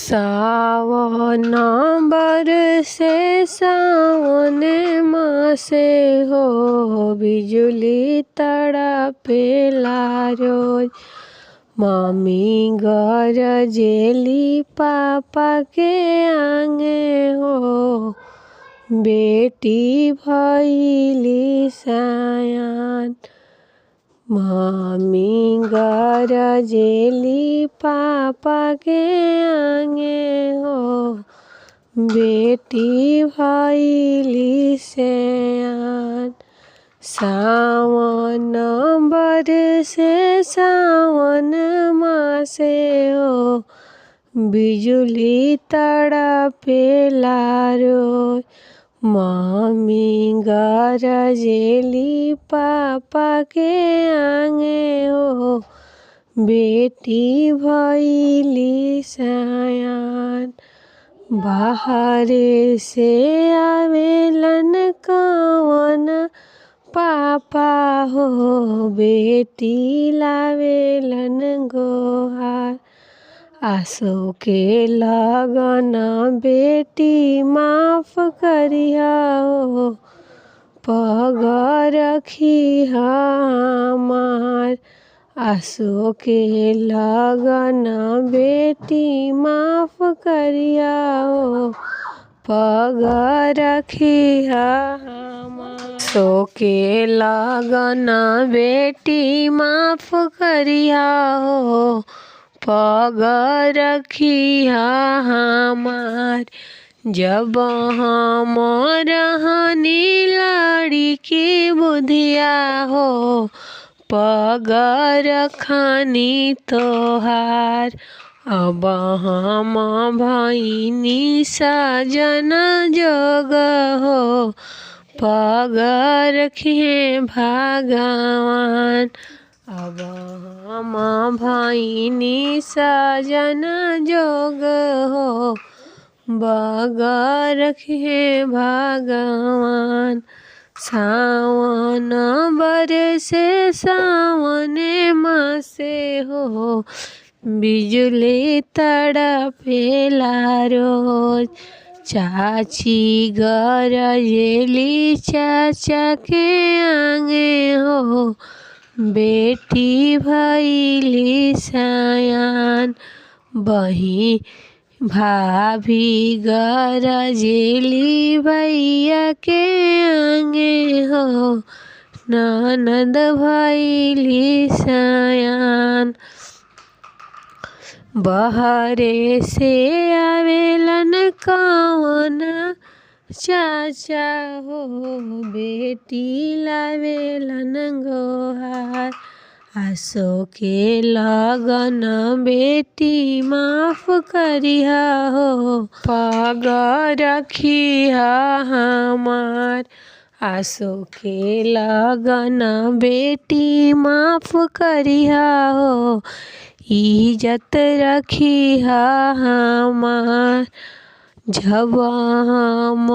सावन बरसे सावन मासे हो, बिजुली तड़पेला रोज। मम्मी गरजेली पापा के आंगे हो, बेटी भइली सयान। मम्मी गरजेली पापा के आंगे हो, बेटी भइली सयान। सावन बरसे सावन मासे हो, बिजुली तड़पेला रोज। मम्मी गरजेली पापा के आंगे हो, बेटी भइली सयान। बाहरे से आवेलन कवन पापा हो, बेटी लावेलन गोहार। आसो के लगन बेटी माफ करिहा हो, पग रखिहा हमार। आसो के लगन बेटी माफ करिहा हो, पग रखिहा हमार। आसो के लगन बेटी माफ करिहा हो, पग रखिहा हमार। जब हम रहनी लड़की बुधिया हो, पग रखनी तोहार। अब हम भइनी सजन जोग हो, पग रखिहे भगवान। अब हम भइनी सजन जोग हो, पग रखिहे भगवान। सावन बरसे सावन मासे हो, बिजुली तड़पेला रोज। चाची गरजेली चाचा के आंगे हो, बेटी भइली सयान। भाभी गरजेली भैया के आंगे हो, ननद भइली सयान। बहरे से आवेलन कवन चाचा हो, बेटी लावेलन गोहार। आसो के लगन बेटी माफ करिहा हो, पग रखिहा हमार। आसो के लगन बेटी माफ करिहा हो, इज्जत रखिहा हमार। जब हम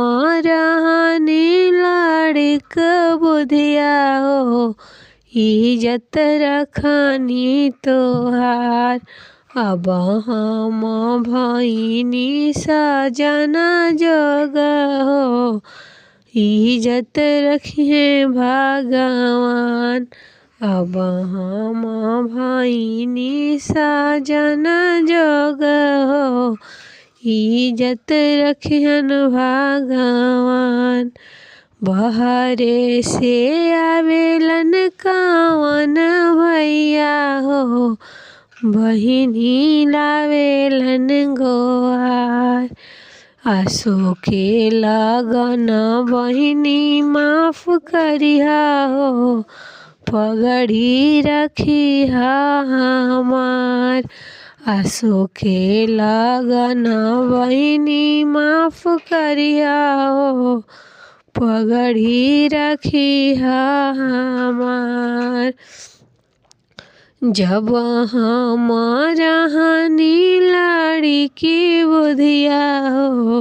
रहनी लड़क बुधिया हो, इज्जत रखनी तोहार। अब हम भइनी सजन जोग हो, इज्जत रखिहे भगवान। अब हम भइनी सजन जोग हो, इज्जत रखिहन भगवान। बहरे से आवेलन कवन भैया हो, बहिनी लावेलन गोहार। आसो के लगन बहिनी माफ करिहा हो, पगड़ी रखिहा हमार। आसो के लगन बहिनी माफ करिहा हो, पगड़ी रखिहा हमार। जब हम रहनी लड़की बुधिया हो,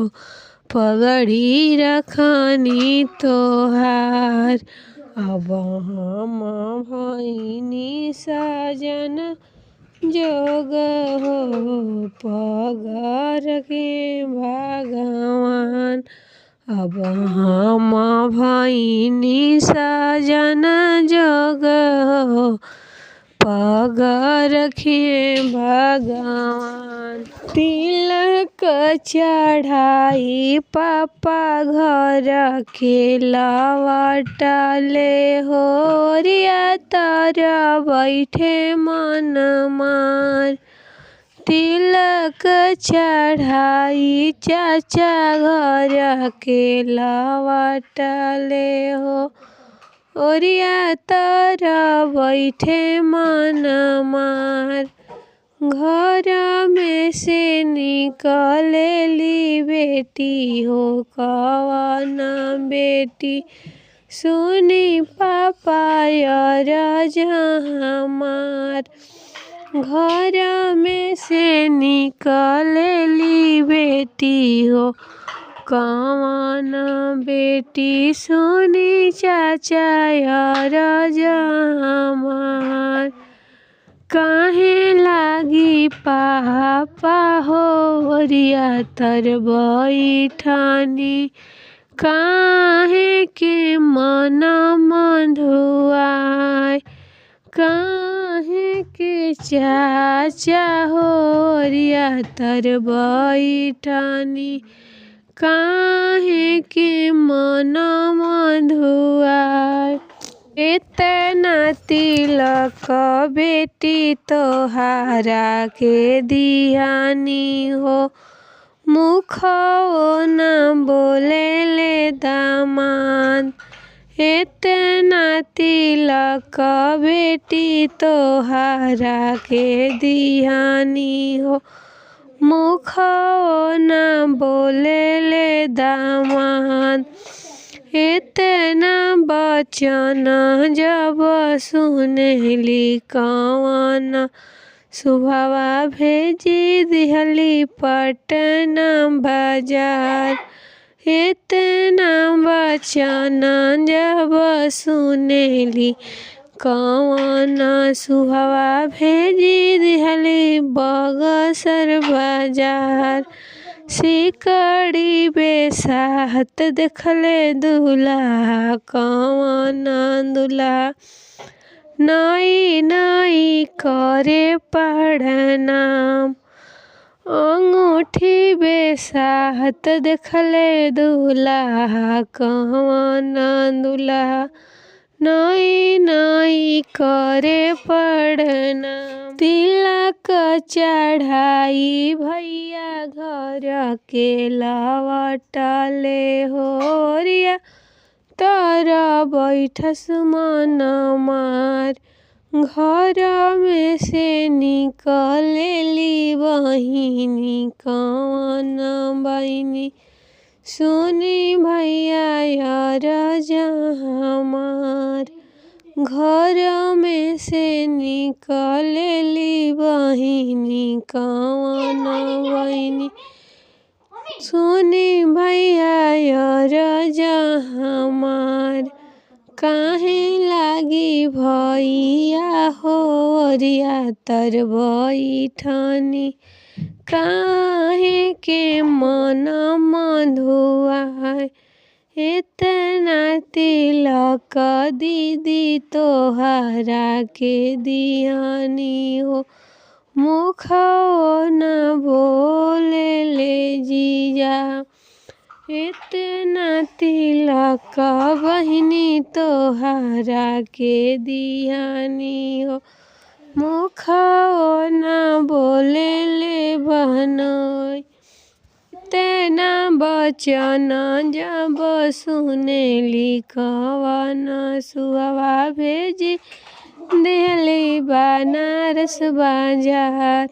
पगड़ी रखनी तोहार। अब हम भइनी सजन जोग हो पग रखे भगवान। अब हम भैनी सजन जोग हो पग रखे भगवान। तिलक चढ़ाई पापा घर के लवटले हो रिया तर बैठे मन मार। तिलक चढ़ाई चाचा घर के लवटले हो ओरिया तर बैठे मन मार। घर में से निकलेली बेटी हो कवन बेटी सुनी पापा अरज हमार। घर में से निकलेली बेटी हो कवन बेटी सुनी चाचा अरज हमार। काहे लागी पापा हो रिया तर बैठनी काहे के मन मधुआय। काहे के चाचा हो रिया तर बैठनी काहे के मन मधुआय। इतना तिलक बेटी तोहारा के दिहानी हो मुखो न बोले ले दामाद। इतना तिलक बेटी तोहारा के दिहानी हो मुखो न बोले ले दामाद। इतना बचन जब सुनेली कवन सुभवा भेजी दिहली पटना बाजार। इतना बचन जब सुनेली कवन सुभवा भेजी दिहली बगसर बाजार। सिकड़ी बेसाहत देखले दूल्हा कवन दूल्हा नई नई करे प्रणाम। अंगूठी बेसाहत देखले दूल्हा कवन दूल्हा नई नई करे प्रणाम। तिलक चढ़ाई भैया घर के लवटले हो रिया तर बैठस मन मार। घर में से निकलेली बहिनी कवन बहिनी सुनी भैया अरज हमार। घर में से निकलेली बहिनी कवन बहिनी सुनी भैया अरज हमार। काहे लागी भैया हो रिया तर बैठनी काहे के मन मधुआय। इतना तिलक दीदी तोहरा के दिहानी हो मुखो न बोले ले जीजा। इतना तिलक बहिनी तोहरा के दिहानी हो मुखो न बोले ले बहनोई। इतना बचन जब सुनेली कवन सुहवा भेजी दिहली बनारस बाजार।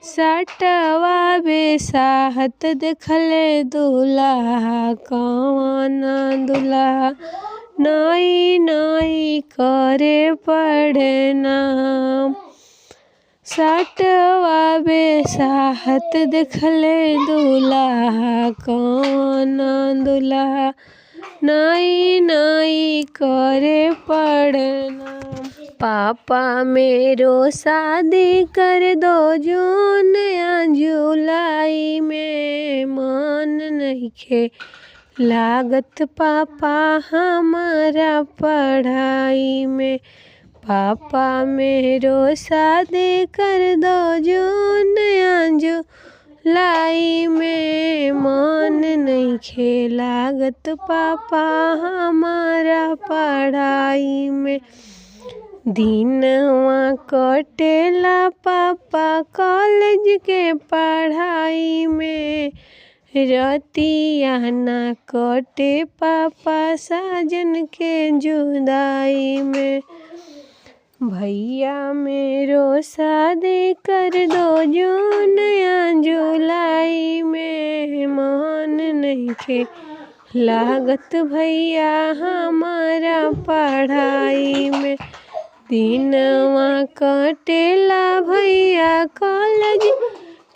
सटवा बेसाहत देखले दूल्हा कवन दूल्हा नई नई करे प्रणाम। सटवा बेसाहत देखले दूल्हा कवन दूल्हा नई नई करे प्रणाम। पापा मेरो शादी कर दो जून या जुलाई में, मन नइखे लागत पापा हमारा पढ़ाई में। पापा मेरो शादी कर दो जून या जुलाई में, मन नइखे लागत पापा हमारा पढ़ाई में। दिनवा कटेला पापा कॉलेज के पढ़ाई में, रतिया ना कटे पापा साजन के जुदाई में। भैया मेरो शादी कर दो जून या जुलाई में, मन नइखे लागत भैया हमारा पढ़ाई में। दिनवा कटेला भैया कॉलेज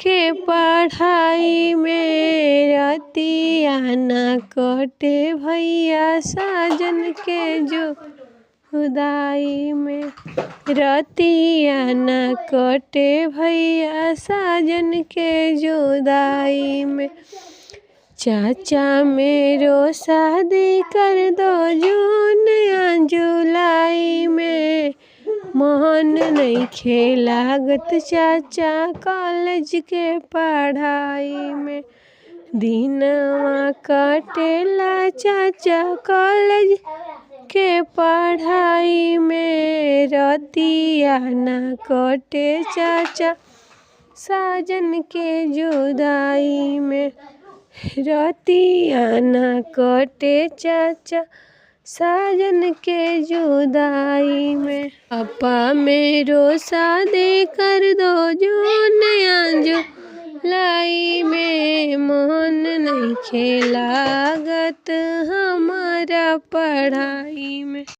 के पढ़ाई में, रतिया ना कटे भैया साजन के जुदाई में। रतिया ना कटे भैया साजन के जुदाई में। चाचा मेरो शादी कर दो जून या जुलाई में, मन नइखे लागत चाचा कॉलेज के पढ़ाई में। दिनवा कटेला चाचा कॉलेज के पढ़ाई में, रतिया ना कटे चाचा साजन के जुदाई में। रतिया ना कटे चाचा साजन के जुदाई में। पापा मेरो शादी कर दो जून या जुलाई में, मन नइखे लागत हमारा पढ़ाई में।